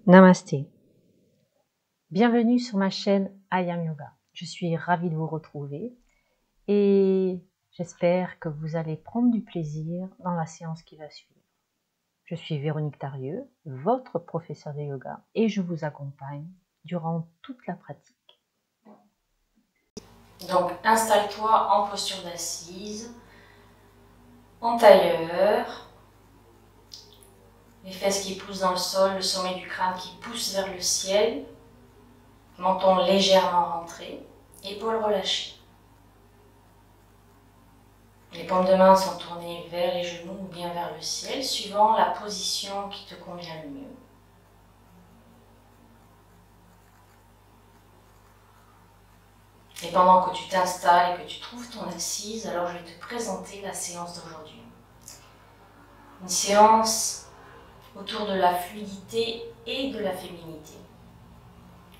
Namasté. Bienvenue sur ma chaîne I Am Yoga. Je suis ravie de vous retrouver et j'espère que vous allez prendre du plaisir dans la séance qui va suivre. Je suis Véronique Tarieux, votre professeure de yoga, et je vous accompagne durant toute la pratique. Donc installe-toi en posture d'assise, en tailleur, les fesses qui poussent dans le sol, le sommet du crâne qui pousse vers le ciel, menton légèrement rentré, épaules relâchées. Les paumes de main sont tournées vers les genoux ou bien vers le ciel, suivant la position qui te convient le mieux. Et pendant que tu t'installes et que tu trouves ton assise, alors je vais te présenter la séance d'aujourd'hui. Une séance autour de la fluidité et de la féminité.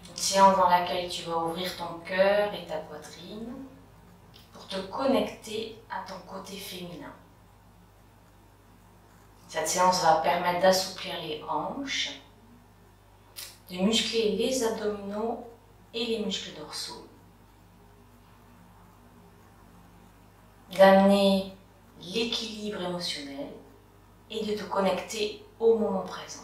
Une séance dans laquelle tu vas ouvrir ton cœur et ta poitrine pour te connecter à ton côté féminin. Cette séance va permettre d'assouplir les hanches, de muscler les abdominaux et les muscles dorsaux, d'amener l'équilibre émotionnel et de te connecter au moment présent.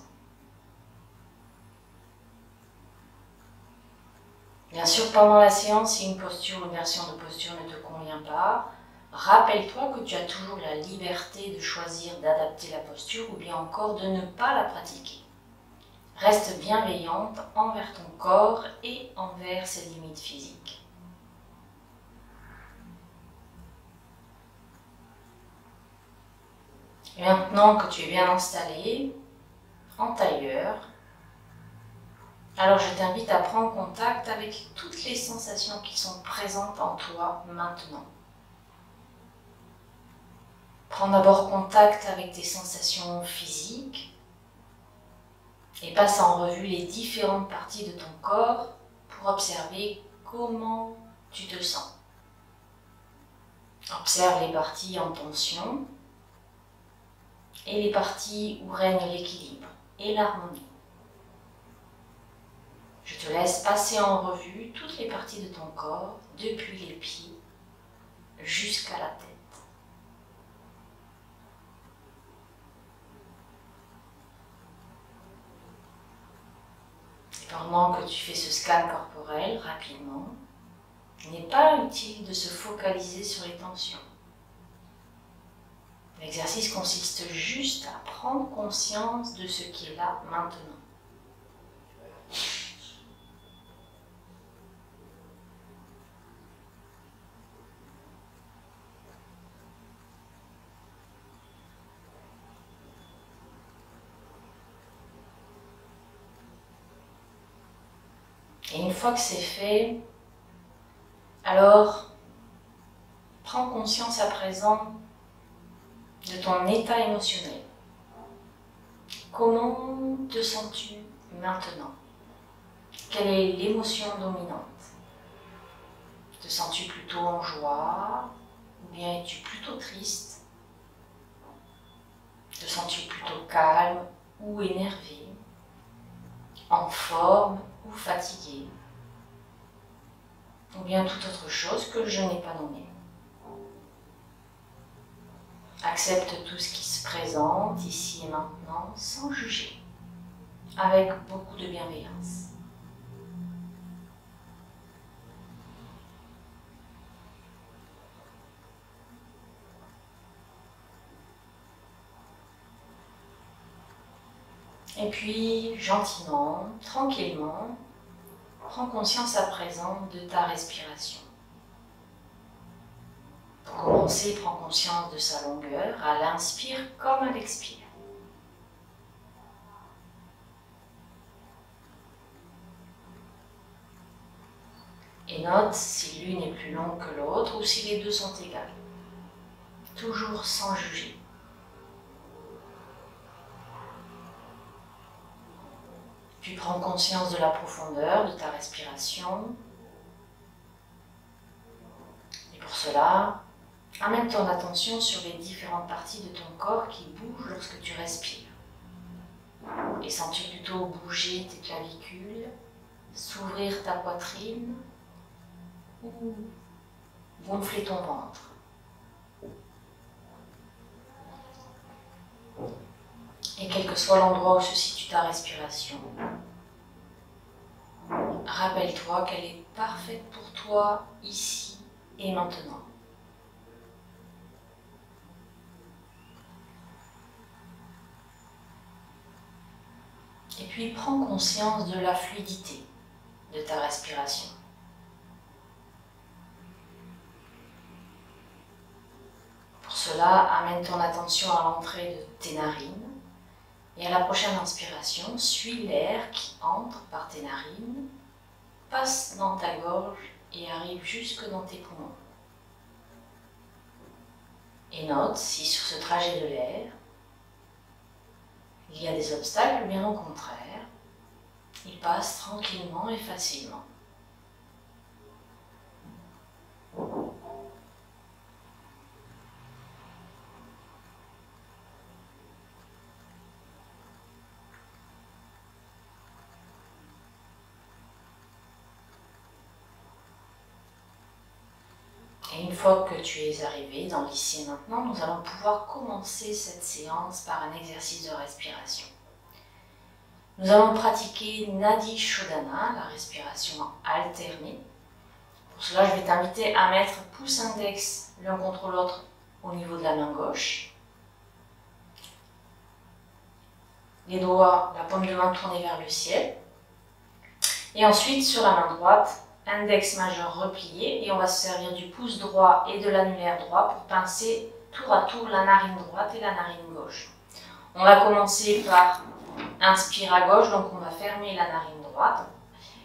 Bien sûr, pendant la séance, si une posture ou une version de posture ne te convient pas, rappelle-toi que tu as toujours la liberté de choisir d'adapter la posture ou bien encore de ne pas la pratiquer. Reste bienveillante envers ton corps et envers ses limites physiques. Et maintenant que tu es bien installé, en tailleur, alors je t'invite à prendre contact avec toutes les sensations qui sont présentes en toi maintenant. Prends d'abord contact avec tes sensations physiques et passe en revue les différentes parties de ton corps pour observer comment tu te sens. Observe les parties en tension et les parties où règne l'équilibre et l'harmonie. Je te laisse passer en revue toutes les parties de ton corps, depuis les pieds jusqu'à la tête. Et pendant que tu fais ce scan corporel rapidement, il n'est pas utile de se focaliser sur les tensions. L'exercice consiste juste à prendre conscience de ce qui est là maintenant. Et une fois que c'est fait, alors prends conscience à présent de ton état émotionnel. Comment te sens-tu maintenant? Quelle est l'émotion dominante? Te sens-tu plutôt en joie? Ou bien es-tu plutôt triste? Te sens-tu plutôt calme ou énervé? En forme ou fatigué? Ou bien toute autre chose que je n'ai pas nommée? Accepte tout ce qui se présente ici et maintenant sans juger, avec beaucoup de bienveillance. Et puis, gentiment, tranquillement, prends conscience à présent de ta respiration. Pour commencer, prends conscience de sa longueur à l'inspire comme à l'expire. Et note si l'une est plus longue que l'autre ou si les deux sont égales. Toujours sans juger. Puis prends conscience de la profondeur de ta respiration. Et pour cela, amène ton attention sur les différentes parties de ton corps qui bougent lorsque tu respires. Et sens-tu plutôt bouger tes clavicules, s'ouvrir ta poitrine ou gonfler ton ventre? Et quel que soit l'endroit où se situe ta respiration, rappelle-toi qu'elle est parfaite pour toi ici et maintenant. Et puis prends conscience de la fluidité de ta respiration. Pour cela, amène ton attention à l'entrée de tes narines et à la prochaine inspiration, suis l'air qui entre par tes narines, passe dans ta gorge et arrive jusque dans tes poumons. Et note si sur ce trajet de l'air, il y a des obstacles ou bien au contraire, il passe tranquillement et facilement. Et une fois que tu es arrivé dans l'ici et maintenant, nous allons pouvoir commencer cette séance par un exercice de respiration. Nous allons pratiquer Nadi Shodhana, la respiration alternée. Pour cela, je vais t'inviter à mettre pouce index l'un contre l'autre au niveau de la main gauche. Les doigts, la paume de main tournée vers le ciel. Et ensuite, sur la main droite, index majeur replié, et on va se servir du pouce droit et de l'annulaire droit pour pincer tour à tour la narine droite et la narine gauche. On va commencer par inspire à gauche, donc on va fermer la narine droite.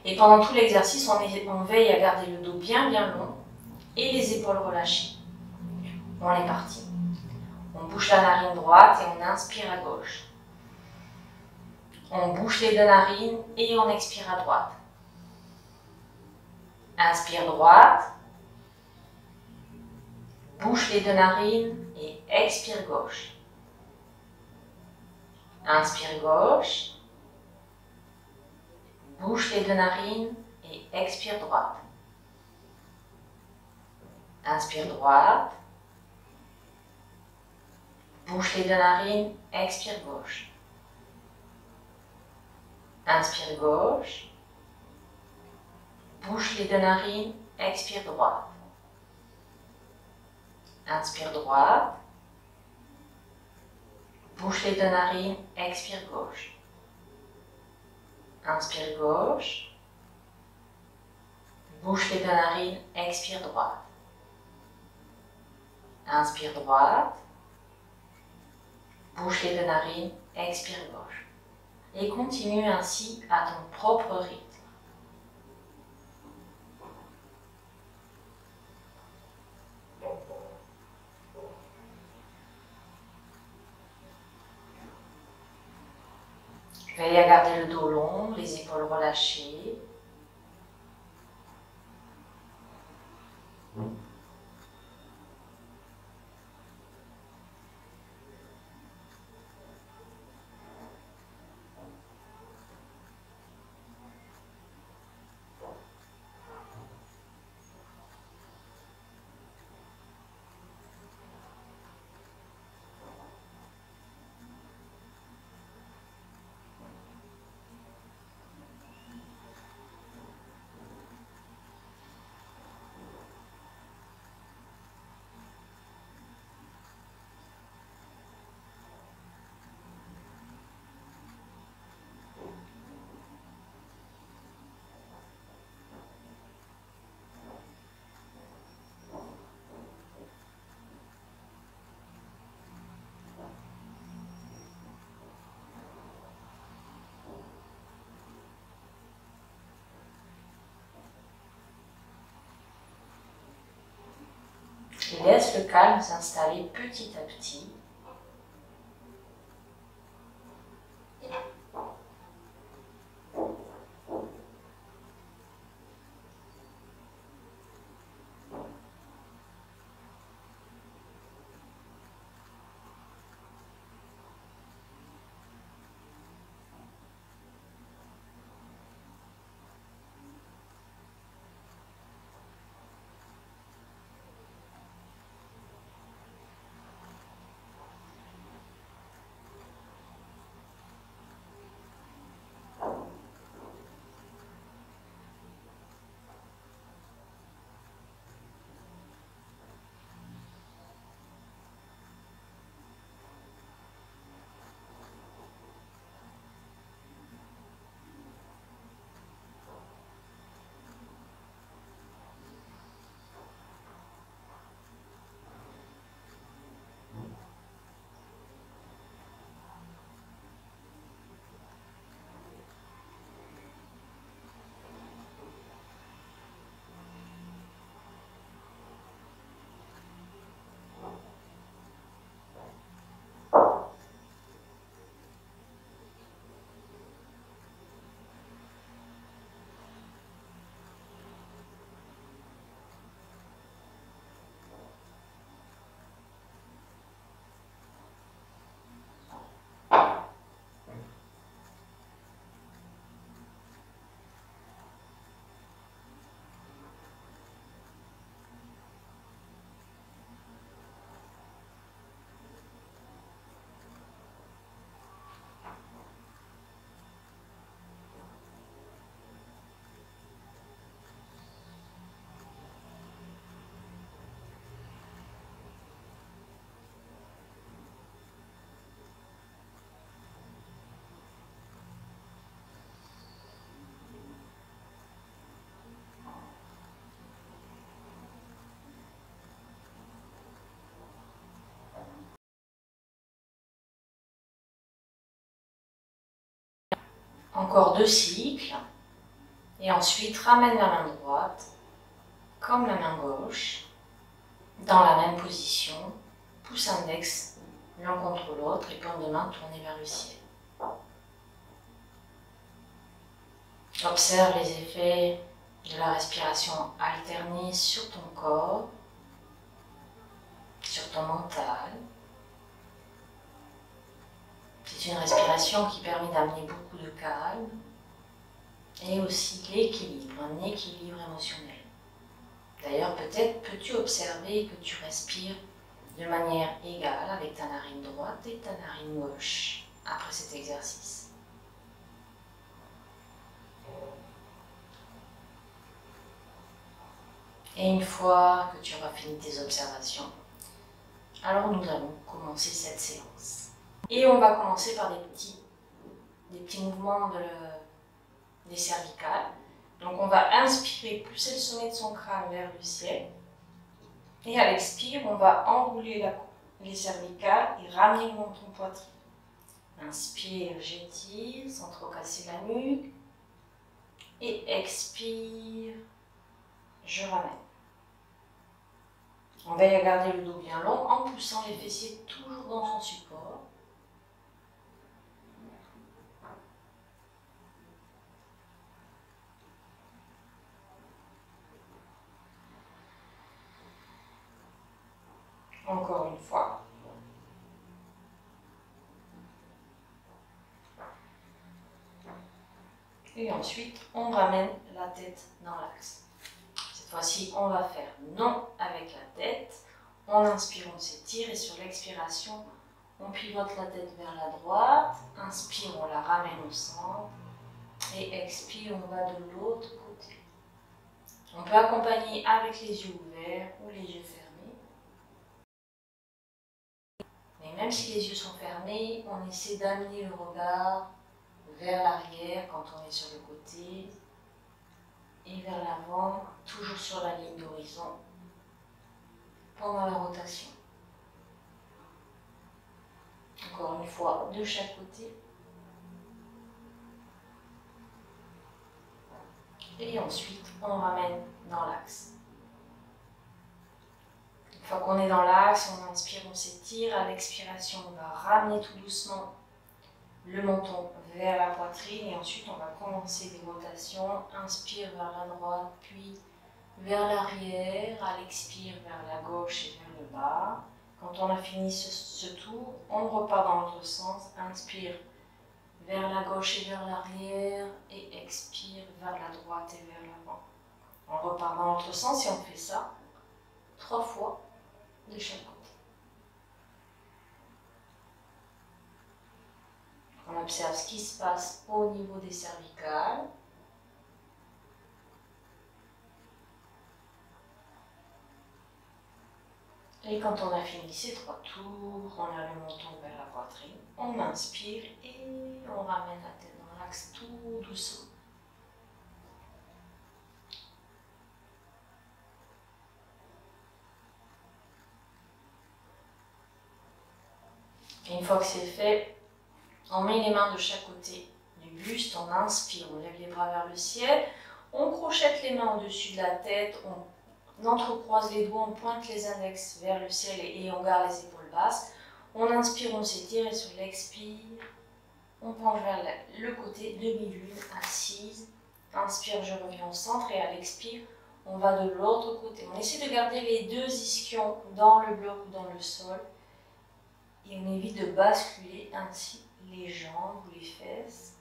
Et pendant tout l'exercice, on veille à garder le dos bien long et les épaules relâchées. On est parti. On bouche la narine droite et on inspire à gauche. On bouche les deux narines et on expire à droite. Inspire droite, bouche les deux narines et expire gauche. Inspire gauche, bouche les deux narines et expire droite. Inspire droite, bouche les deux narines, expire gauche. Inspire gauche, bouche les deux narines, expire droite. Inspire droite, bouche les deux narines, expire gauche. Inspire gauche, bouche les deux narines, expire droite. Inspire droite, bouche les deux narines, expire gauche. Et continue ainsi à ton propre rythme. Veille à garder le dos long, les épaules relâchées. Et laisse le calme s'installer petit à petit. Encore 2 cycles. Et ensuite, ramène la main droite, comme la main gauche, dans la même position. Pouce index l'un contre l'autre et paume de main tournée vers le ciel. Observe les effets de la respiration alternée sur ton corps, sur ton mental. C'est une respiration qui permet d'amener beaucoup de calme et aussi l'équilibre, un équilibre émotionnel. D'ailleurs, peut-être peux-tu observer que tu respires de manière égale avec ta narine droite et ta narine gauche après cet exercice. Et une fois que tu auras fini tes observations, alors nous allons commencer cette séance. Et on va commencer par des petits mouvements des cervicales. Donc on va inspirer, pousser le sommet de son crâne vers le ciel. Et à l'expire, on va enrouler les cervicales et ramener le menton poitrine. Inspire, j'étire sans trop casser la nuque. Et expire, je ramène. On va y garder le dos bien long en poussant les fessiers toujours dans son support. Encore une fois. Et ensuite, on ramène la tête dans l'axe. Cette fois-ci, on va faire non avec la tête. On inspire, on s'étire et sur l'expiration, on pivote la tête vers la droite. Inspire, on la ramène au centre. Et expire, on va de l'autre côté. On peut accompagner avec les yeux ouverts ou les yeux fermés. Mais même si les yeux sont fermés, on essaie d'amener le regard vers l'arrière quand on est sur le côté et vers l'avant, toujours sur la ligne d'horizon pendant la rotation. Encore une fois, de chaque côté. Et ensuite, on ramène dans l'axe. Une fois qu'on est dans l'axe, on inspire, on s'étire. À l'expiration, on va ramener tout doucement le menton vers la poitrine. Et ensuite, on va commencer des rotations. Inspire vers la droite, puis vers l'arrière. À l'expire, vers la gauche et vers le bas. Quand on a fini ce tour, on repart dans l'autre sens. Inspire vers la gauche et vers l'arrière. Et expire vers la droite et vers l'avant. On repart dans l'autre sens et on fait ça 3 fois de chaque côté. On observe ce qui se passe au niveau des cervicales. Et quand on a fini ces 3 tours, on a le menton vers la poitrine. On inspire et on ramène la tête dans l'axe tout doucement. Et une fois que c'est fait, on met les mains de chaque côté du buste, on inspire, on lève les bras vers le ciel, on crochette les mains au-dessus de la tête, on entrecroise les doigts, on pointe les index vers le ciel et on garde les épaules basses. On inspire, on s'étire et sur l'expire, on penche vers le côté, demi-lune, assise. Inspire, je reviens au centre et à l'expire, on va de l'autre côté. On essaie de garder les 2 ischions dans le bloc ou dans le sol. Et on évite de basculer ainsi les jambes ou les fesses.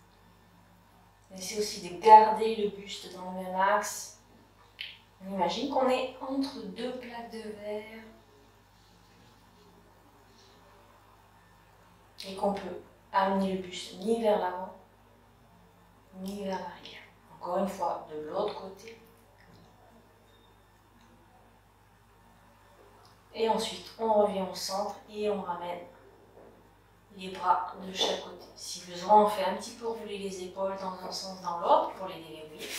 On essaie aussi de garder le buste dans le même axe. On imagine qu'on est entre 2 plaques de verre et qu'on peut amener le buste ni vers l'avant ni vers l'arrière. Encore une fois, de l'autre côté. Et ensuite, on revient au centre et on ramène les bras de chaque côté. Si besoin, on fait un petit peu revoler les épaules dans un sens, dans l'autre pour les déverrouiller.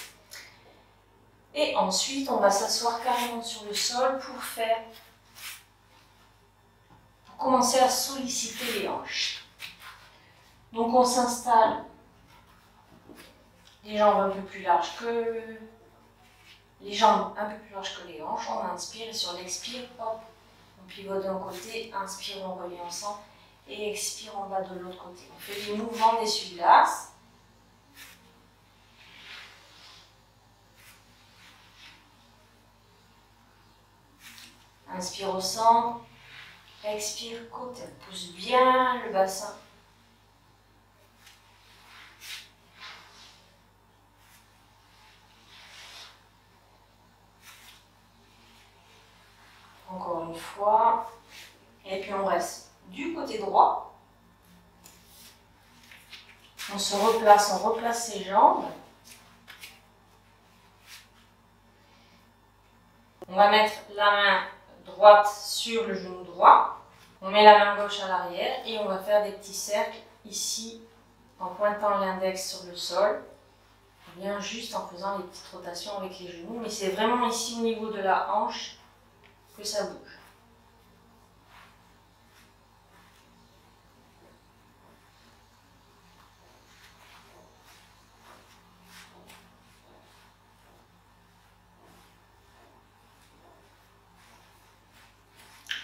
Et ensuite, on va s'asseoir carrément sur le sol pour commencer à solliciter les hanches. Donc on s'installe les jambes un peu plus larges que les hanches. On inspire et sur l'expire, hop, on pivote d'un côté, inspire, on revient ensemble et expire, on va de l'autre côté. On fait des mouvements d'essuie-glace. Inspire au centre, expire côté, on pousse bien le bassin. Encore une fois, et puis on reste du côté droit. On se replace, on replace ses jambes. On va mettre la main droite sur le genou droit. On met la main gauche à l'arrière et on va faire des petits cercles ici en pointant l'index sur le sol. Bien juste en faisant les petites rotations avec les genoux. Mais c'est vraiment ici au niveau de la hanche que ça bouge.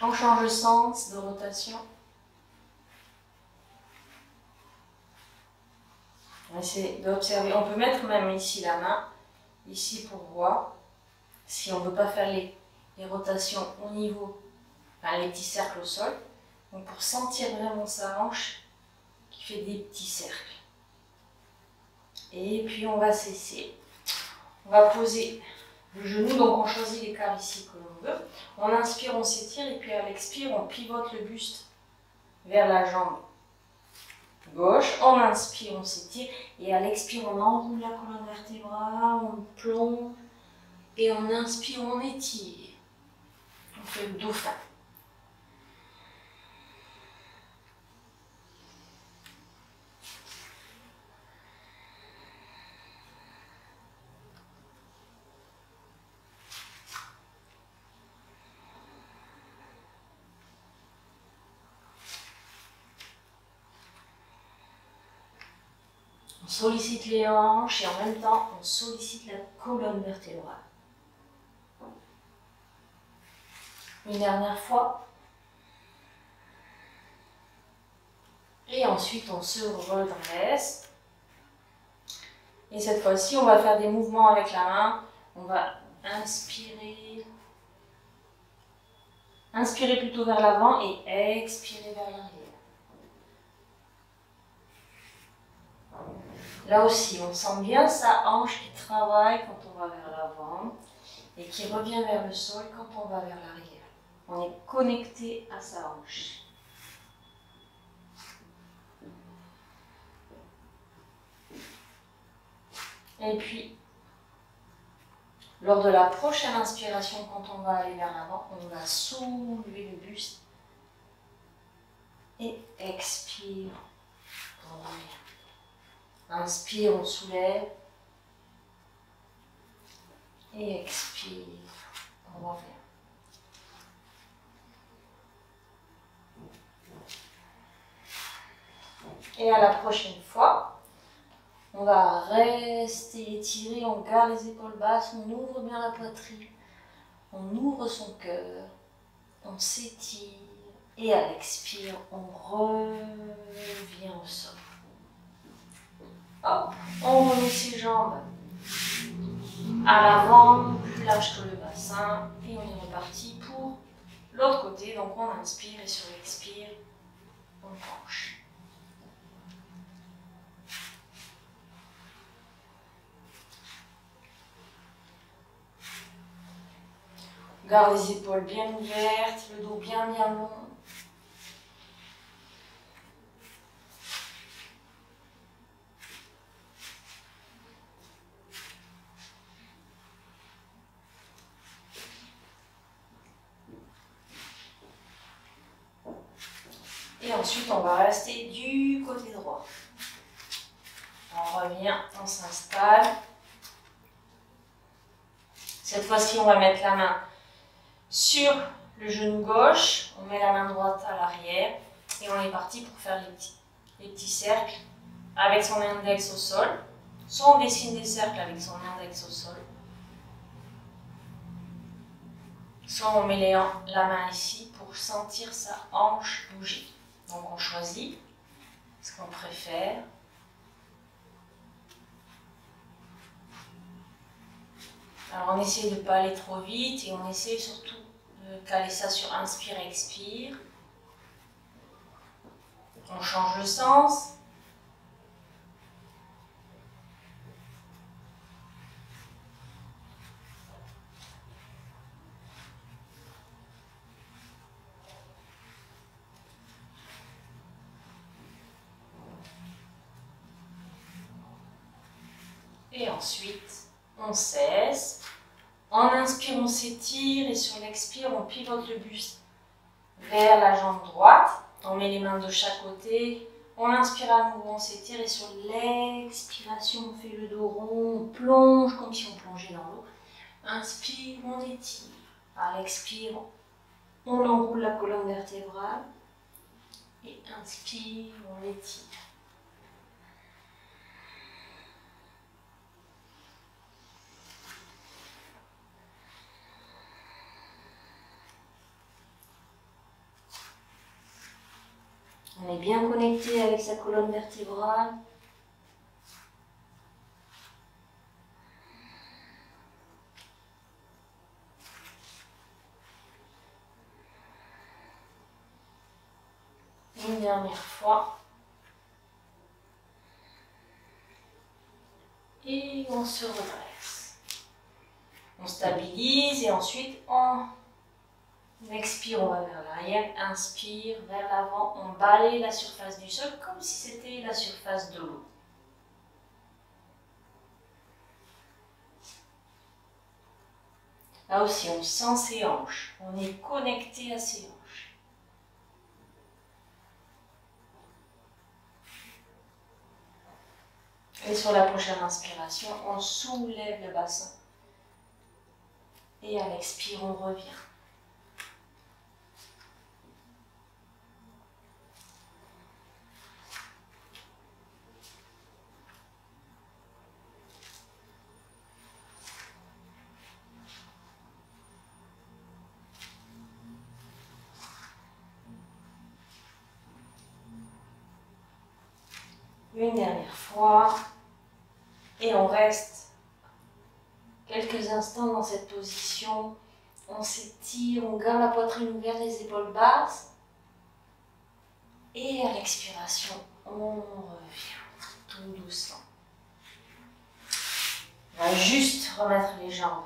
On change de sens, de rotation. On essaie d'observer. On peut mettre même ici la main, ici pour voir si on ne veut pas faire les rotations au niveau, enfin les petits cercles au sol. Donc pour sentir vraiment sa hanche qui fait des petits cercles. Et puis on va cesser. On va poser le genou, donc on choisit l'écart ici que l'on veut. On inspire, on s'étire et puis à l'expire, on pivote le buste vers la jambe gauche. On inspire, on s'étire et à l'expire, on enroule la colonne vertébrale, on plonge et on inspire, on étire. On fait le dauphin. On sollicite les hanches et en même temps, on sollicite la colonne vertébrale. Une dernière fois. Et ensuite, on se redresse. Et cette fois-ci, on va faire des mouvements avec la main. On va inspirer. Inspirez plutôt vers l'avant et expirez vers l'arrière. Là aussi, on sent bien sa hanche qui travaille quand on va vers l'avant et qui revient vers le sol quand on va vers l'arrière. On est connecté à sa hanche. Et puis, lors de la prochaine inspiration, quand on va aller vers l'avant, on va soulever le buste et expire. On revient. Inspire, on soulève. Et expire, on revient. Et à la prochaine fois, on va rester étiré, on garde les épaules basses, on ouvre bien la poitrine, on ouvre son cœur, on s'étire et à l'expire, on revient au sol. Hop, on remet ses jambes à l'avant, plus large que le bassin et on est reparti pour l'autre côté. Donc on inspire et sur l'expire, on penche. Garde les épaules bien ouvertes, le dos bien long. Et ensuite, on va rester du côté droit. On revient, on s'installe. Cette fois-ci, on va mettre la main sur le genou gauche, on met la main droite à l'arrière et on est parti pour faire les petits cercles avec son index au sol. Soit on dessine des cercles avec son index au sol, soit on met la main ici pour sentir sa hanche bouger. Donc on choisit ce qu'on préfère. Alors on essaie de ne pas aller trop vite et on essaie surtout de caler ça sur inspire, expire. On change le sens. Et ensuite, on cesse. En inspire, on s'étire et sur l'expire, on pivote le buste vers la jambe droite. On met les mains de chaque côté. On inspire à nouveau, on s'étire et sur l'expiration, on fait le dos rond. On plonge comme si on plongeait dans l'eau. Inspire, on étire. À l'expire, on enroule la colonne vertébrale. Et inspire, on étire. On est bien connecté avec sa colonne vertébrale. Une dernière fois. Et on se redresse. On stabilise et ensuite on expire, on va vers l'arrière, inspire, vers l'avant, on balaye la surface du sol comme si c'était la surface de l'eau. Là aussi, on sent ses hanches, on est connecté à ses hanches. Et sur la prochaine inspiration, on soulève le bassin. Et à l'expire, on revient. Une dernière fois. Et on reste quelques instants dans cette position. On s'étire, on garde la poitrine ouverte, les épaules basses. Et à l'expiration, on revient tout doucement. On va juste remettre les jambes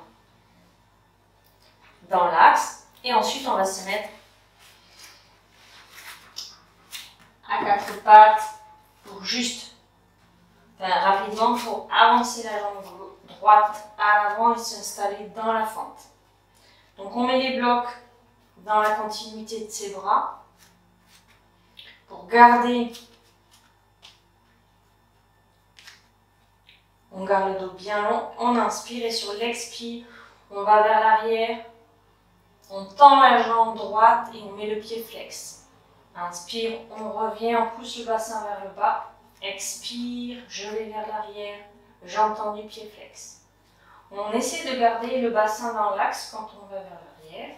dans l'axe. Et ensuite, on va se mettre à quatre pattes pour juste, rapidement, il faut avancer la jambe droite à l'avant et s'installer dans la fente. Donc on met les blocs dans la continuité de ses bras pour garder, on garde le dos bien long, on inspire et sur l'expire, on va vers l'arrière, on tend la jambe droite et on met le pied flex. Inspire, on revient, on pousse le bassin vers le bas. Expire, je vais vers l'arrière, j'entends du pied flex. On essaie de garder le bassin dans l'axe quand on va vers l'arrière.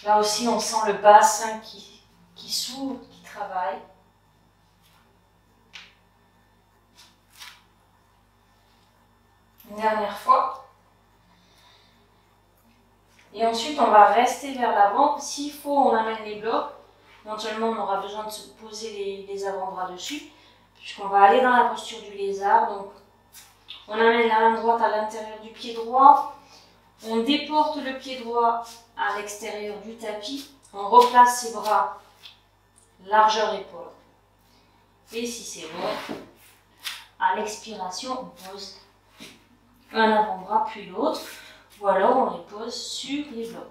Là aussi, on sent le bassin qui s'ouvre, qui travaille. Une dernière fois. Et ensuite, on va rester vers l'avant. S'il faut, on amène les blocs. Éventuellement, on aura besoin de se poser les avant-bras dessus, puisqu'on va aller dans la posture du lézard. Donc, on amène la main droite à l'intérieur du pied droit. On déporte le pied droit à l'extérieur du tapis. On replace ses bras largeur épaule. Et si c'est bon, à l'expiration, on pose un avant-bras puis l'autre, ou alors on les pose sur les blocs,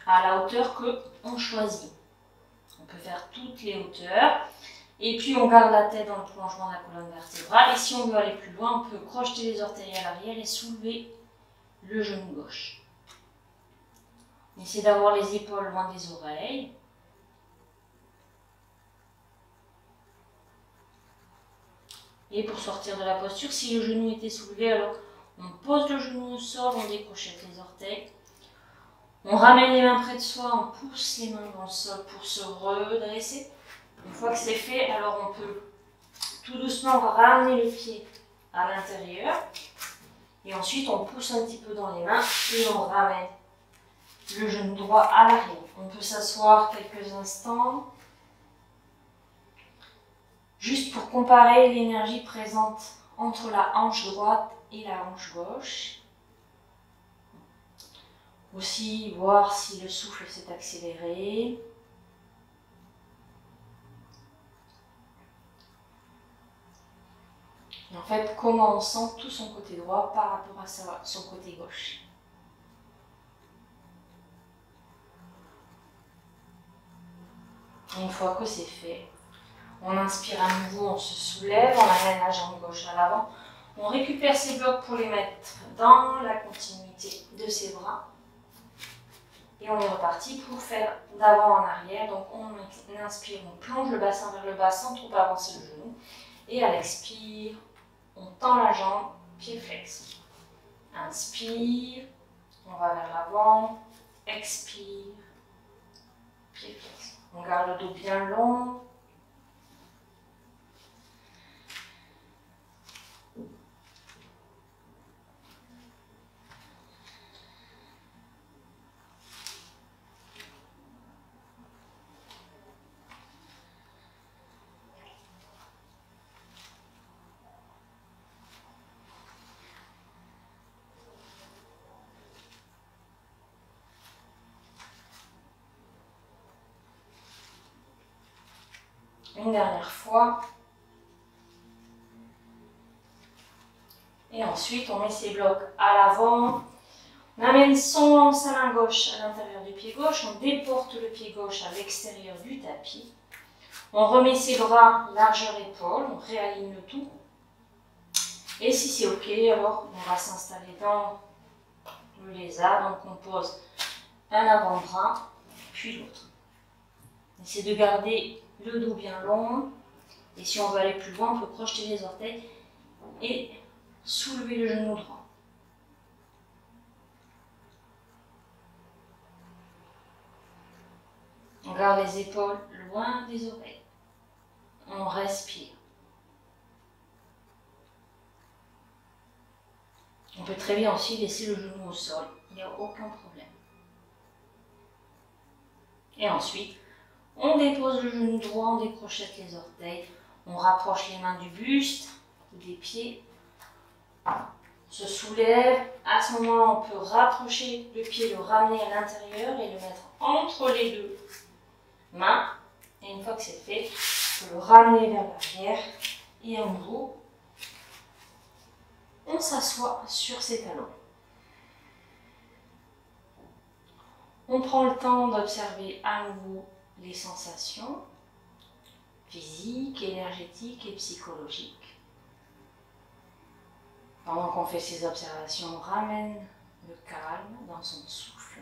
à la hauteur que on choisit. On peut faire toutes les hauteurs, et puis on garde la tête dans le prolongement de la colonne vertébrale, et si on veut aller plus loin, on peut crocheter les orteils à l'arrière et soulever le genou gauche. Essayez d'avoir les épaules loin des oreilles. Et pour sortir de la posture, si le genou était soulevé, alors on pose le genou au sol, on décrochette les orteils. On ramène les mains près de soi, on pousse les mains dans le sol pour se redresser. Une fois que c'est fait, alors on peut tout doucement ramener le pied à l'intérieur. Et ensuite, on pousse un petit peu dans les mains et on ramène le genou droit à l'arrière. On peut s'asseoir quelques instants. Juste pour comparer l'énergie présente entre la hanche droite et la hanche gauche. Aussi voir si le souffle s'est accéléré. Et en fait, comment on sent tout son côté droit par rapport à son côté gauche. Une fois que c'est fait, on inspire à nouveau, on se soulève, on amène la jambe gauche à l'avant. On récupère ses blocs pour les mettre dans la continuité de ses bras. Et on est reparti pour faire d'avant en arrière. Donc on inspire, on plonge le bassin vers le bas sans trop avancer le genou. Et à l'expire, on tend la jambe, pied flex. Inspire, on va vers l'avant. Expire, pied flex. On garde le dos bien long. Une dernière fois. Et ensuite, on met ses blocs à l'avant. On amène son sa main gauche à l'intérieur du pied gauche. On déporte le pied gauche à l'extérieur du tapis. On remet ses bras largeur épaule. On réaligne le tout. Et si c'est OK, alors on va s'installer dans le lézard. Donc on pose un avant-bras, puis l'autre. Essayez de garder le dos bien long. Et si on veut aller plus loin, on peut crocheter les orteils et soulever le genou droit. On garde les épaules loin des oreilles. On respire. On peut très bien aussi laisser le genou au sol. Il n'y a aucun problème. Et ensuite, on dépose le genou droit, on décrochette les orteils. On rapproche les mains du buste, des pieds. On se soulève. À ce moment-là, on peut rapprocher le pied, le ramener à l'intérieur et le mettre entre les deux mains. Et une fois que c'est fait, on peut le ramener vers l'arrière. Et à nouveau, on s'assoit sur ses talons. On prend le temps d'observer à nouveau les sensations physiques, énergétiques et psychologiques. Pendant qu'on fait ces observations, on ramène le calme dans son souffle.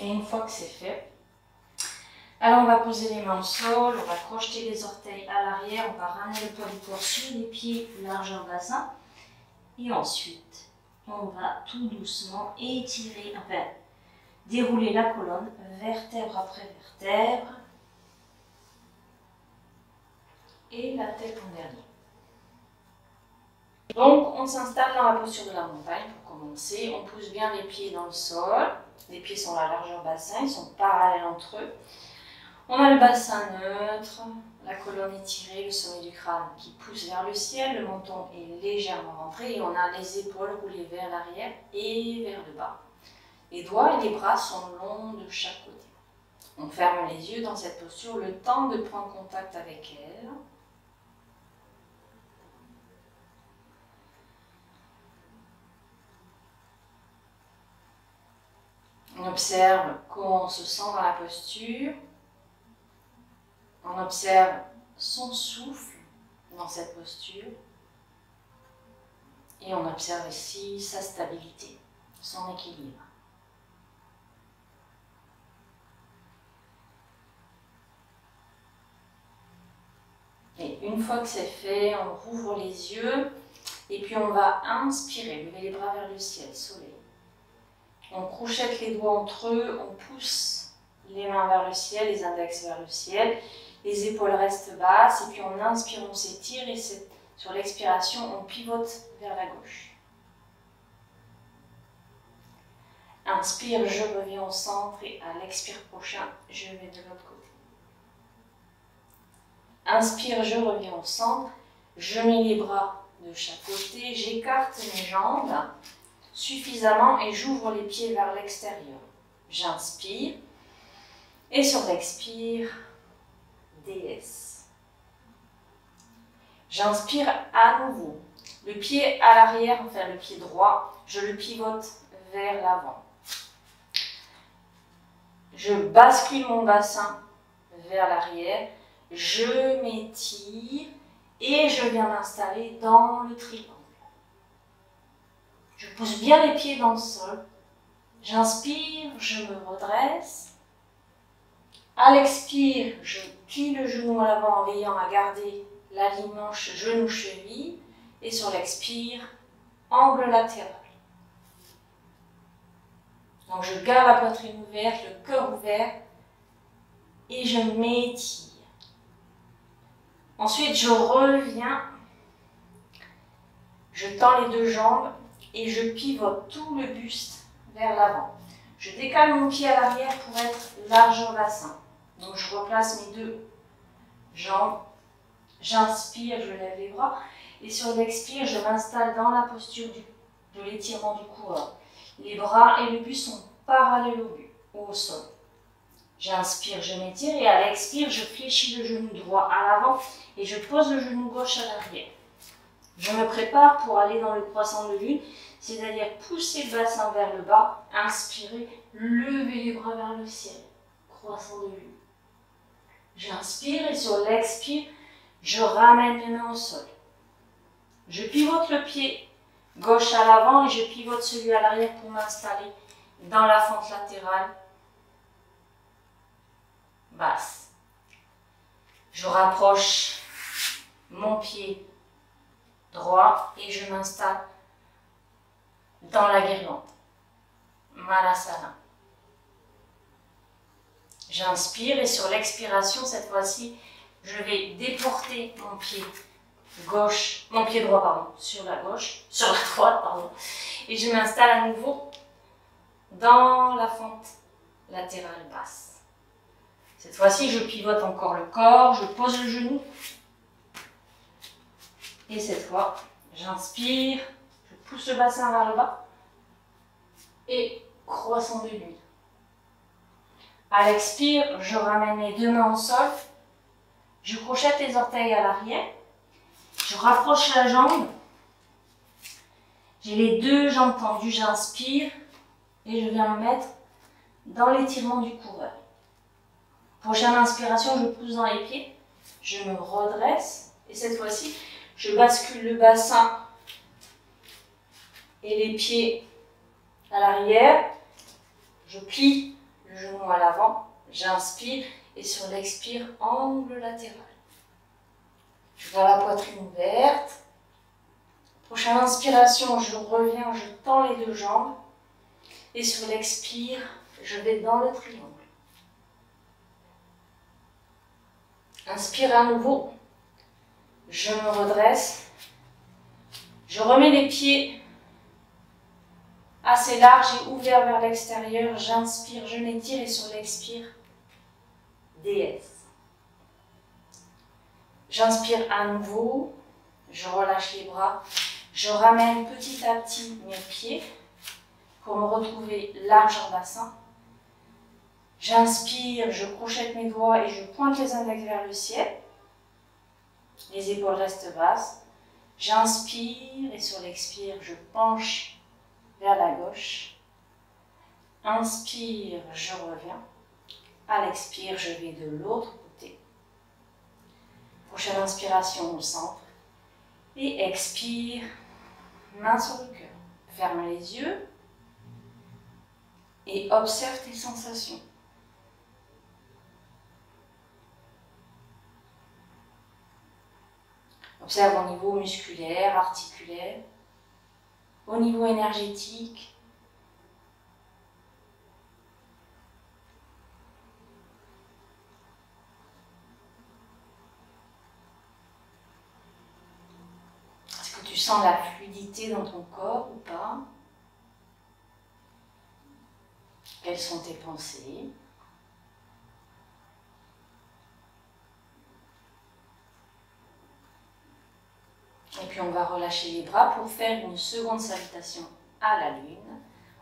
Et une fois que c'est fait, alors on va poser les mains au sol, on va crocheter les orteils à l'arrière, on va ramener le poids du corps sur les pieds, largeur bassin. Et ensuite, on va tout doucement étirer, enfin, dérouler la colonne, vertèbre après vertèbre. Et la tête en dernier. Donc, on s'installe dans la posture de la montagne pour commencer. On pousse bien les pieds dans le sol. Les pieds sont à la largeur bassin, ils sont parallèles entre eux. On a le bassin neutre, la colonne étirée, le sommet du crâne qui pousse vers le ciel, le menton est légèrement rentré et on a les épaules roulées vers l'arrière et vers le bas. Les doigts et les bras sont longs de chaque côté. On ferme les yeux dans cette posture, le temps de prendre contact avec elle. On observe comment on se sent dans la posture. On observe son souffle dans cette posture et on observe ici sa stabilité, son équilibre. Et une fois que c'est fait, on rouvre les yeux et puis on va inspirer, lever les bras vers le ciel, soleil. On crochette les doigts entre eux, on pousse les mains vers le ciel, les index vers le ciel, les épaules restent basses et puis on inspire, on s'étire et sur l'expiration, on pivote vers la gauche. Inspire, je reviens au centre et à l'expire prochain, je vais de l'autre côté. Inspire, je reviens au centre, je mets les bras de chaque côté, j'écarte mes jambes suffisamment et j'ouvre les pieds vers l'extérieur. J'inspire et sur l'expire, déesse. J'inspire à nouveau. Le pied à l'arrière, enfin le pied droit, je le pivote vers l'avant. Je bascule mon bassin vers l'arrière. Je m'étire et je viens m'installer dans le triangle. Je pousse bien les pieds dans le sol. J'inspire, je me redresse. À l'expire, je plie le genou à l'avant en veillant à garder l'alignement genou-cheville. Et sur l'expire, angle latéral. Donc je garde la poitrine ouverte, le cœur ouvert et je m'étire. Ensuite, je reviens, je tends les deux jambes et je pivote tout le buste vers l'avant. Je décale mon pied à l'arrière pour être largeur bassin. Donc je replace mes deux jambes, j'inspire, je lève les bras et sur l'expire, je m'installe dans la posture de l'étirement du coureur. Les bras et le buste sont parallèles au sol. J'inspire, je m'étire et à l'expire, je fléchis le genou droit à l'avant et je pose le genou gauche à l'arrière. Je me prépare pour aller dans le croissant de lune, c'est-à-dire pousser le bassin vers le bas, inspirer, lever les bras vers le ciel, croissant de lune. J'inspire et sur l'expire, je ramène les mains au sol. Je pivote le pied gauche à l'avant et je pivote celui à l'arrière pour m'installer dans la fente latérale basse. Je rapproche mon pied droit et je m'installe dans la guirlande, Malasana. J'inspire et sur l'expiration, cette fois-ci, je vais déporter mon pied droit, sur la droite, et je m'installe à nouveau dans la fente latérale basse. Cette fois-ci, je pivote encore le corps, je pose le genou. Et cette fois, j'inspire, je pousse le bassin vers le bas. Et croissant de lune. À l'expire, je ramène les deux mains au sol. Je crochette les orteils à l'arrière. Je rapproche la jambe. J'ai les deux jambes tendues, j'inspire. Et je viens me mettre dans l'étirement du coureur. Prochaine inspiration, je pousse dans les pieds, je me redresse et cette fois-ci, je bascule le bassin et les pieds à l'arrière. Je plie le genou à l'avant, j'inspire et sur l'expire, angle latéral. Je garde la poitrine ouverte. Prochaine inspiration, je reviens, je tends les deux jambes et sur l'expire, je vais dans le triangle. Inspire à nouveau, je me redresse, je remets les pieds assez larges et ouverts vers l'extérieur, j'inspire, je m'étire et sur l'expire, déesse. J'inspire à nouveau, je relâche les bras, je ramène petit à petit mes pieds pour me retrouver largeur bassin. J'inspire, je crochette mes doigts et je pointe les index vers le ciel. Les épaules restent basses. J'inspire et sur l'expire, je penche vers la gauche. Inspire, je reviens. À l'expire, je vais de l'autre côté. Prochaine inspiration au centre. Et expire, main sur le cœur. Ferme les yeux et observe tes sensations. Observe au niveau musculaire, articulaire, au niveau énergétique. Est-ce que tu sens la fluidité dans ton corps ou pas? Quelles sont tes pensées? Et puis on va relâcher les bras pour faire une seconde salutation à la lune.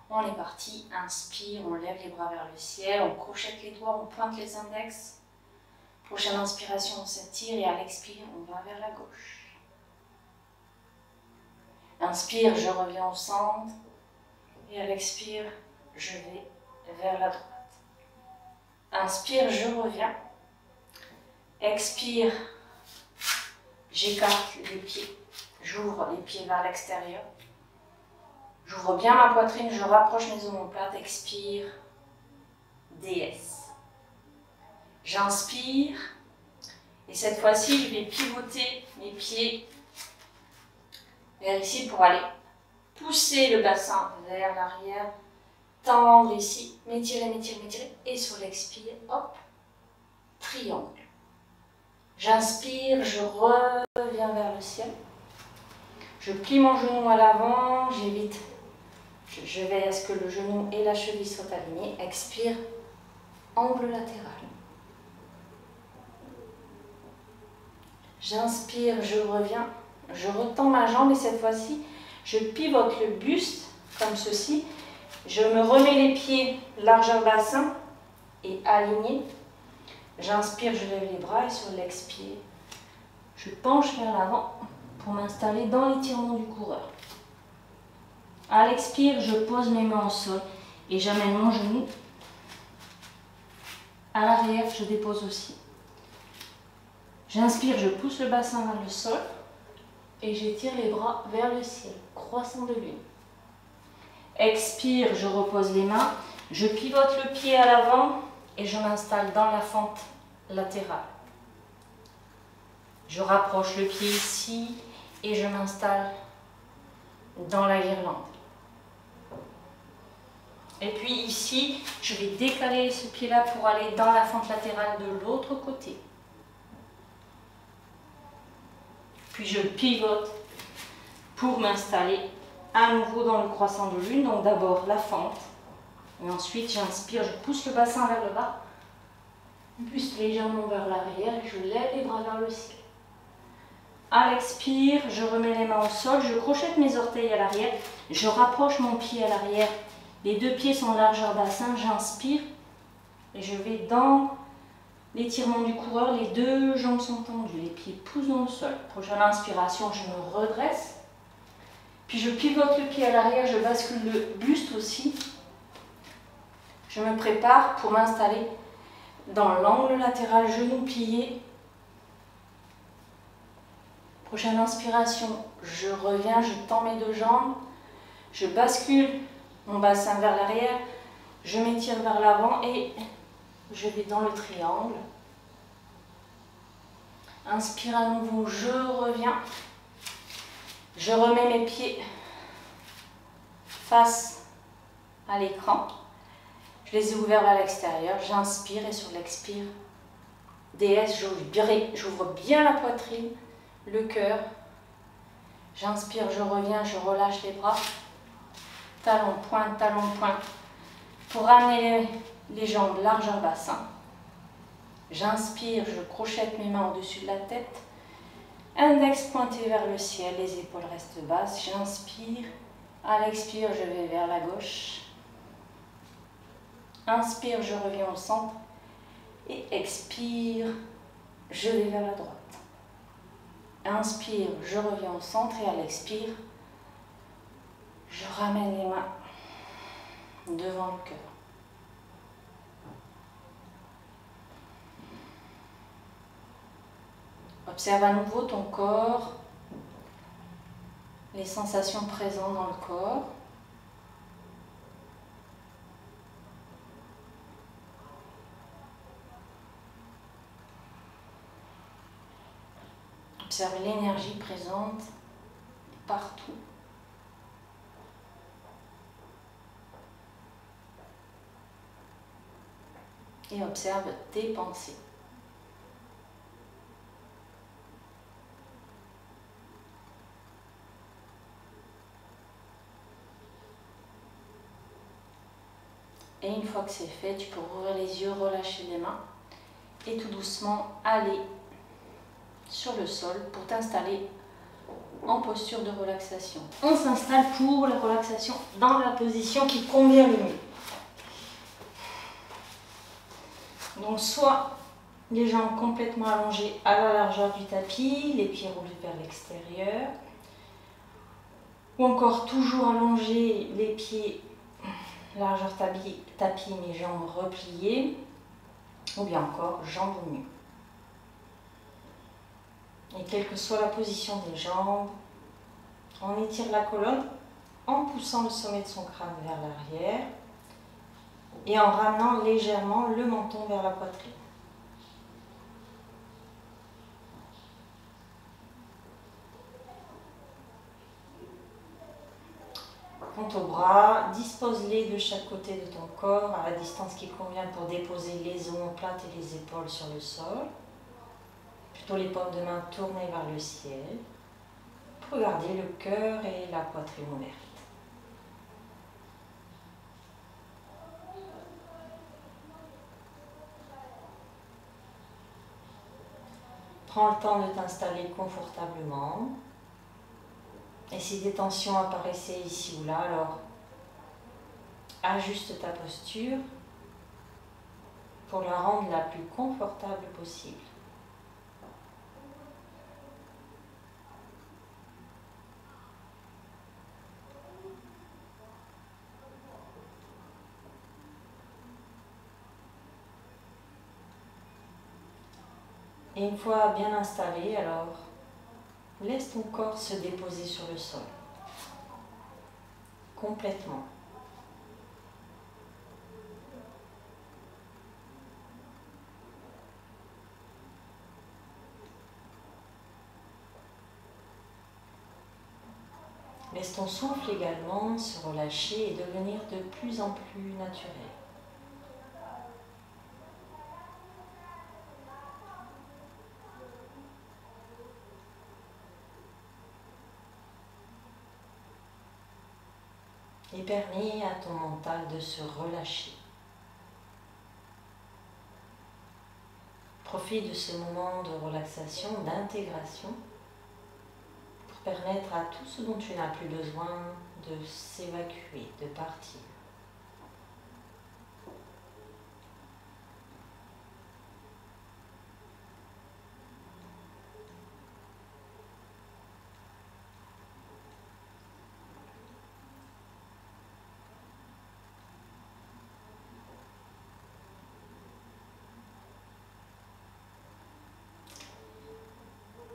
On est parti, inspire, on lève les bras vers le ciel, on crochette les doigts, on pointe les index. Prochaine inspiration, on s'étire et à l'expire, on va vers la gauche. Inspire, je reviens au centre et à l'expire, je vais vers la droite. Inspire, je reviens. Expire, j'écarte les pieds. J'ouvre les pieds vers l'extérieur. J'ouvre bien ma poitrine, je rapproche mes omoplates. Expire, déesse. J'inspire. Et cette fois-ci, je vais pivoter mes pieds vers ici pour aller pousser le bassin vers l'arrière. Tendre ici. M'étirer, m'étirer, m'étirer. Et sur l'expire, hop, triangle. J'inspire, je reviens vers le ciel. Je plie mon genou à l'avant, j'évite. Je veille à ce que le genou et la cheville soient alignés. Expire, angle latéral. J'inspire, je reviens. Je retends ma jambe et cette fois-ci, je pivote le buste comme ceci. Je me remets les pieds largeur bassin et alignés. J'inspire, je lève les bras et sur l'expire, je penche vers l'avant pour m'installer dans l'étirement du coureur. À l'expire, je pose mes mains au sol et j'amène mon genou. À l'arrière, je dépose aussi. J'inspire, je pousse le bassin vers le sol et j'étire les bras vers le ciel, croissant de lune. Expire, je repose les mains, je pivote le pied à l'avant et je m'installe dans la fente latérale. Je rapproche le pied ici et je m'installe dans la guirlande. Et puis ici, je vais décaler ce pied-là pour aller dans la fente latérale de l'autre côté. Puis je pivote pour m'installer à nouveau dans le croissant de lune. Donc d'abord la fente. Et ensuite j'inspire, je pousse le bassin vers le bas. Buste légèrement vers l'arrière. Je lève les bras vers le ciel. À l'expire, je remets les mains au sol. Je crochette mes orteils à l'arrière. Je rapproche mon pied à l'arrière. Les deux pieds sont largeur bassin. J'inspire. Et je vais dans l'étirement du coureur. Les deux jambes sont tendues. Les pieds poussent dans le sol. Prochaine inspiration, je me redresse. Puis je pivote le pied à l'arrière. Je bascule le buste aussi. Je me prépare pour m'installer dans l'angle latéral, genou plié. Prochaine inspiration, je reviens, je tends mes deux jambes. Je bascule mon bassin vers l'arrière. Je m'étire vers l'avant et je vais dans le triangle. Inspire à nouveau, je reviens. Je remets mes pieds face à l'écran. Je les ai ouverts vers l'extérieur. J'inspire et sur l'expire, déesse, j'ouvre bien la poitrine, le cœur. J'inspire, je reviens, je relâche les bras. Talon, pointe, pour ramener les jambes largeur bassin. J'inspire, je crochette mes mains au-dessus de la tête. Index pointé vers le ciel, les épaules restent basses. J'inspire, à l'expire, je vais vers la gauche. Inspire, je reviens au centre. Et expire, je vais vers la droite. Inspire, je reviens au centre et à l'expire, je ramène les mains devant le cœur. Observe à nouveau ton corps, les sensations présentes dans le corps. Observe l'énergie présente partout. Et observe tes pensées. Et une fois que c'est fait, tu peux ouvrir les yeux, relâcher les mains et tout doucement aller sur le sol pour t'installer en posture de relaxation. On s'installe pour la relaxation dans la position qui convient le mieux. Donc soit les jambes complètement allongées à la largeur du tapis, les pieds roulés vers l'extérieur, ou encore toujours allongés, les pieds largeur tapis mais jambes repliées, ou bien encore jambes au nu. Et quelle que soit la position des jambes, on étire la colonne en poussant le sommet de son crâne vers l'arrière et en ramenant légèrement le menton vers la poitrine. Quant aux bras, dispose-les de chaque côté de ton corps à la distance qui convient pour déposer les omoplates et les épaules sur le sol. Plutôt les paumes de main tournées vers le ciel pour garder le cœur et la poitrine ouverts. Prends le temps de t'installer confortablement. Et si des tensions apparaissaient ici ou là, alors ajuste ta posture pour la rendre la plus confortable possible. Et une fois bien installé, alors laisse ton corps se déposer sur le sol, complètement. Laisse ton souffle également se relâcher et devenir de plus en plus naturel. Et permets à ton mental de se relâcher. Profite de ce moment de relaxation, d'intégration, pour permettre à tout ce dont tu n'as plus besoin de s'évacuer, de partir.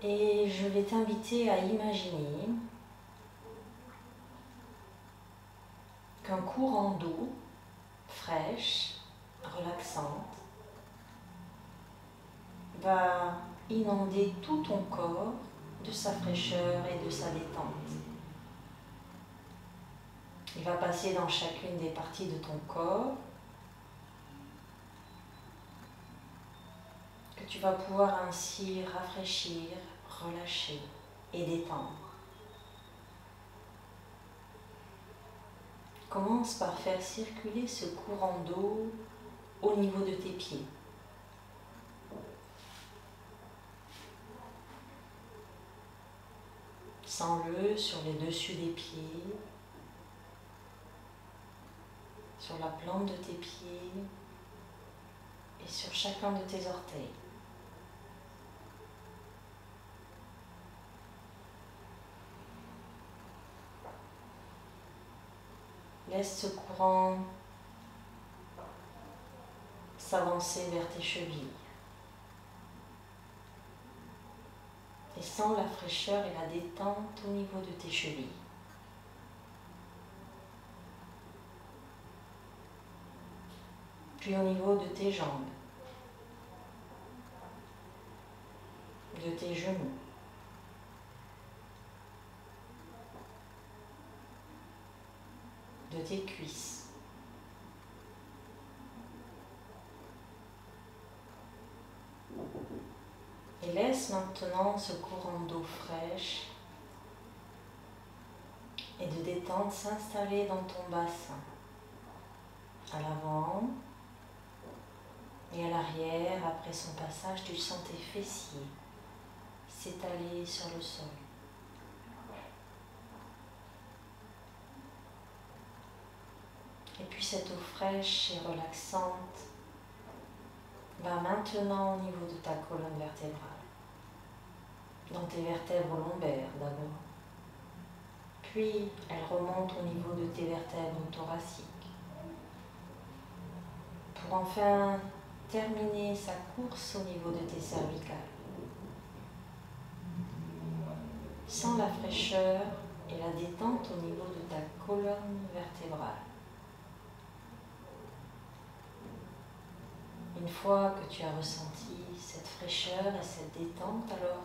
Et je vais t'inviter à imaginer qu'un courant d'eau fraîche, relaxante, va inonder tout ton corps de sa fraîcheur et de sa détente. Il va passer dans chacune des parties de ton corps que tu vas pouvoir ainsi rafraîchir, relâcher et détendre. Commence par faire circuler ce courant d'eau au niveau de tes pieds. Sens-le sur les dessus des pieds, sur la plante de tes pieds et sur chacun de tes orteils. Laisse ce courant s'avancer vers tes chevilles. et sens la fraîcheur et la détente au niveau de tes chevilles. Puis au niveau de tes jambes, de tes genoux, de tes cuisses. Et laisse maintenant ce courant d'eau fraîche et de détente s'installer dans ton bassin, à l'avant et à l'arrière. Après son passage, tu sens tes fessiers s'étaler sur le sol. Et puis cette eau fraîche et relaxante va maintenant au niveau de ta colonne vertébrale, dans tes vertèbres lombaires d'abord. Puis elle remonte au niveau de tes vertèbres thoraciques, pour enfin terminer sa course au niveau de tes cervicales. Sens la fraîcheur et la détente au niveau de ta colonne vertébrale. Une fois que tu as ressenti cette fraîcheur et cette détente, alors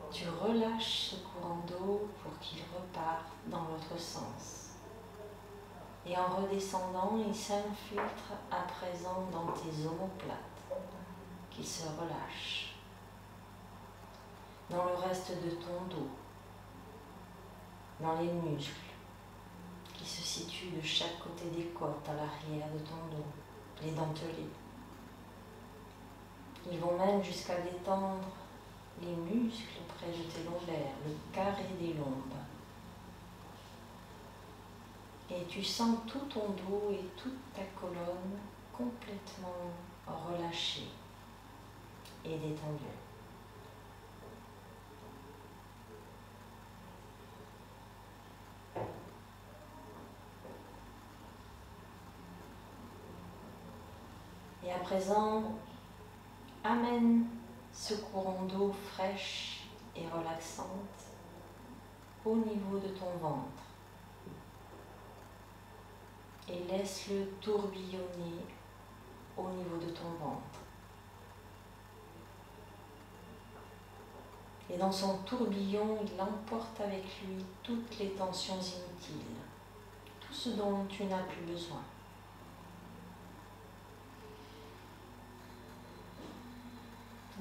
tu relâches ce courant d'eau pour qu'il reparte dans l'autre sens. Et en redescendant, il s'infiltre à présent dans tes omoplates, qui se relâchent, dans le reste de ton dos, dans les muscles qui se situent de chaque côté des côtes à l'arrière de ton dos, les dentelés. Ils vont même jusqu'à détendre les muscles près de tes lombaires, le carré des lombes. Et tu sens tout ton dos et toute ta colonne complètement relâchée et détendue. Et à présent, amène ce courant d'eau fraîche et relaxante au niveau de ton ventre et laisse-le tourbillonner au niveau de ton ventre. Et dans son tourbillon, il emporte avec lui toutes les tensions inutiles, tout ce dont tu n'as plus besoin.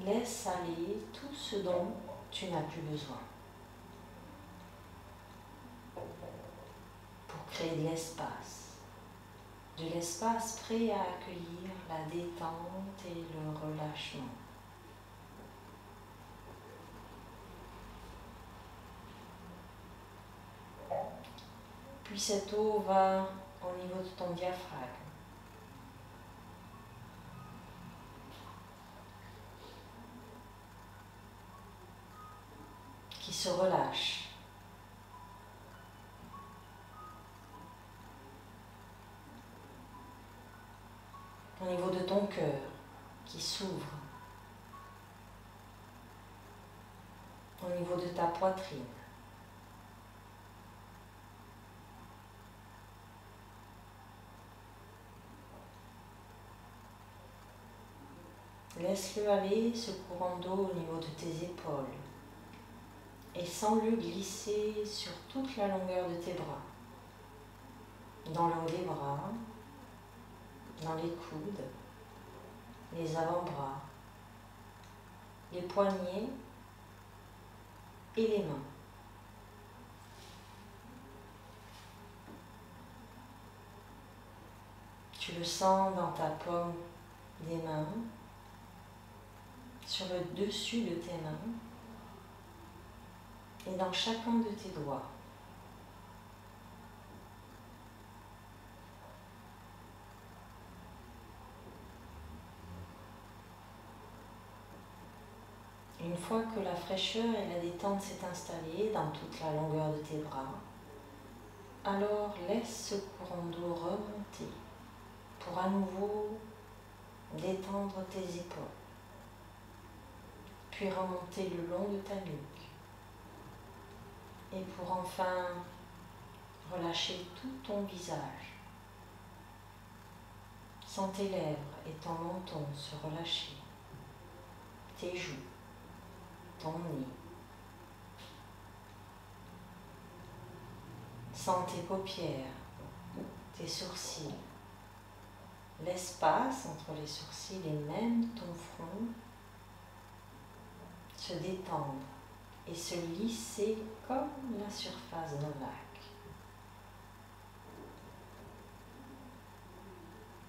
Laisse aller tout ce dont tu n'as plus besoin pour créer de l'espace prêt à accueillir la détente et le relâchement. Puis cette eau va au niveau de ton diaphragme, qui se relâche. Au niveau de ton cœur, qui s'ouvre. Au niveau de ta poitrine. Laisse-le aller, ce courant d'eau, au niveau de tes épaules. Et sens-le glisser sur toute la longueur de tes bras, dans le haut des bras, dans les coudes, les avant-bras, les poignets et les mains. Tu le sens dans ta paume des mains, sur le dessus de tes mains et dans chacun de tes doigts. Une fois que la fraîcheur et la détente s'est installée dans toute la longueur de tes bras, alors laisse ce courant d'eau remonter pour à nouveau détendre tes épaules, puis remonter le long de ta nuque. Et pour enfin relâcher tout ton visage. Sens tes lèvres et ton menton se relâcher, tes joues, ton nez. Sens tes paupières, tes sourcils, l'espace entre les sourcils et même ton front se détendre et se lisser comme la surface d'un lac.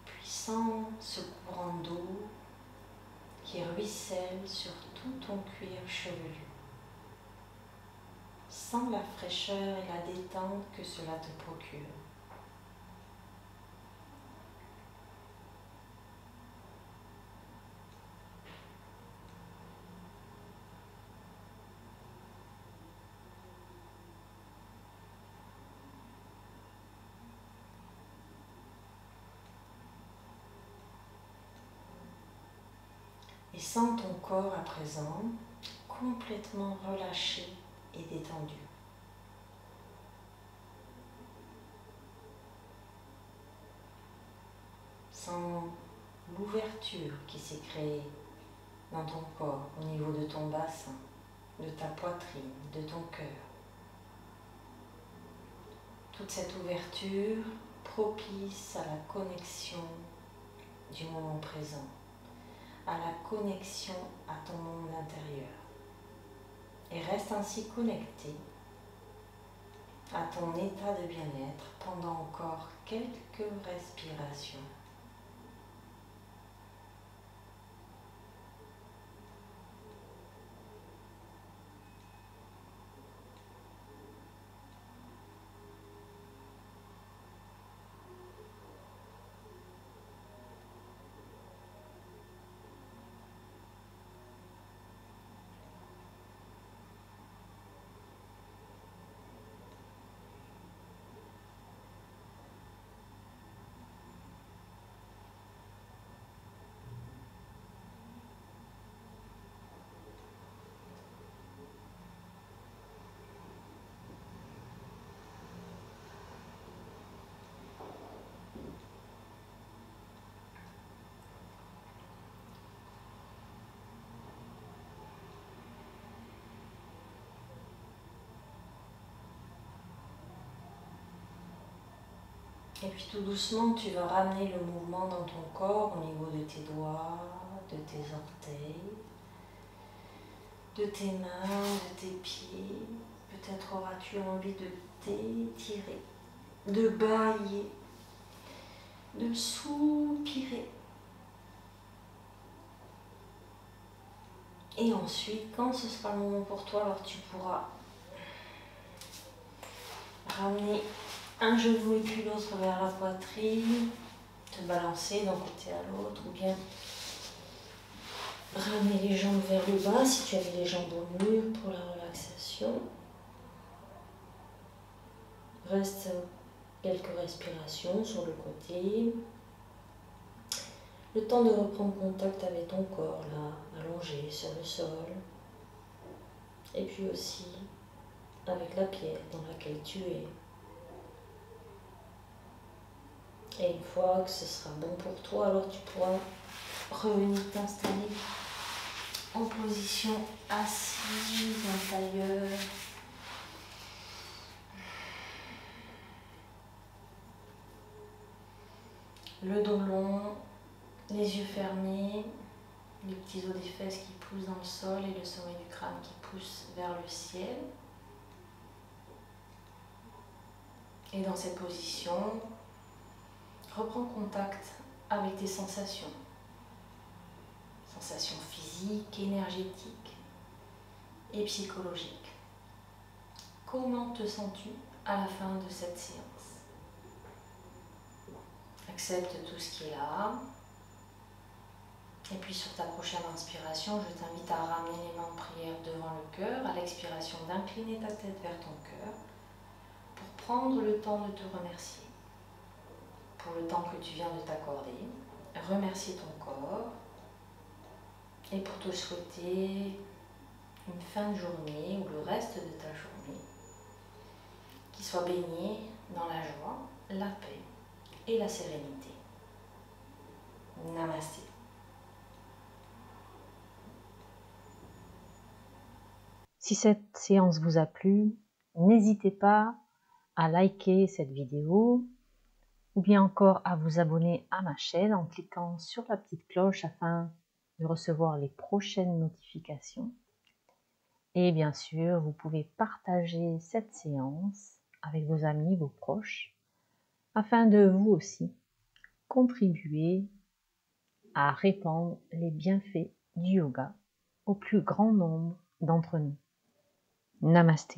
Puis sens ce courant d'eau qui ruisselle sur tout ton cuir chevelu. Sens la fraîcheur et la détente que cela te procure. Et sens ton corps à présent complètement relâché et détendu. Sens l'ouverture qui s'est créée dans ton corps, au niveau de ton bassin, de ta poitrine, de ton cœur. Toute cette ouverture propice à la connexion du moment présent, à la connexion à ton monde intérieur. Et reste ainsi connecté à ton état de bien-être pendant encore quelques respirations. Et puis tout doucement, tu vas ramener le mouvement dans ton corps au niveau de tes doigts, de tes orteils, de tes mains, de tes pieds. Peut-être auras-tu envie de t'étirer, de bâiller, de soupirer. Et ensuite, quand ce sera le moment pour toi, alors tu pourras ramener un genou et puis l'autre vers la poitrine, te balancer d'un côté à l'autre, ou bien ramener les jambes vers le bas si tu avais les jambes au mur pour la relaxation. Reste quelques respirations sur le côté. Le temps de reprendre contact avec ton corps, là, allongé sur le sol. Et puis aussi avec la pierre dans laquelle tu es. Et une fois que ce sera bon pour toi, alors tu pourras revenir t'installer en position assise, en tailleur. Le dos long, les yeux fermés, les petits os des fesses qui poussent dans le sol et le sommet du crâne qui pousse vers le ciel. Et dans cette position, reprends contact avec tes sensations. Sensations physiques, énergétiques et psychologiques. Comment te sens-tu à la fin de cette séance? Accepte tout ce qui est là. Et puis sur ta prochaine inspiration, je t'invite à ramener les mains en prière devant le cœur. À l'expiration, d'incliner ta tête vers ton cœur pour prendre le temps de te remercier. Pour le temps que tu viens de t'accorder, remercier ton corps et pour te souhaiter une fin de journée ou le reste de ta journée qui soit baignée dans la joie, la paix et la sérénité. Namasté. Si cette séance vous a plu, n'hésitez pas à liker cette vidéo ou bien encore à vous abonner à ma chaîne en cliquant sur la petite cloche afin de recevoir les prochaines notifications. Et bien sûr, vous pouvez partager cette séance avec vos amis, vos proches, afin de vous aussi contribuer à répandre les bienfaits du yoga au plus grand nombre d'entre nous. Namasté.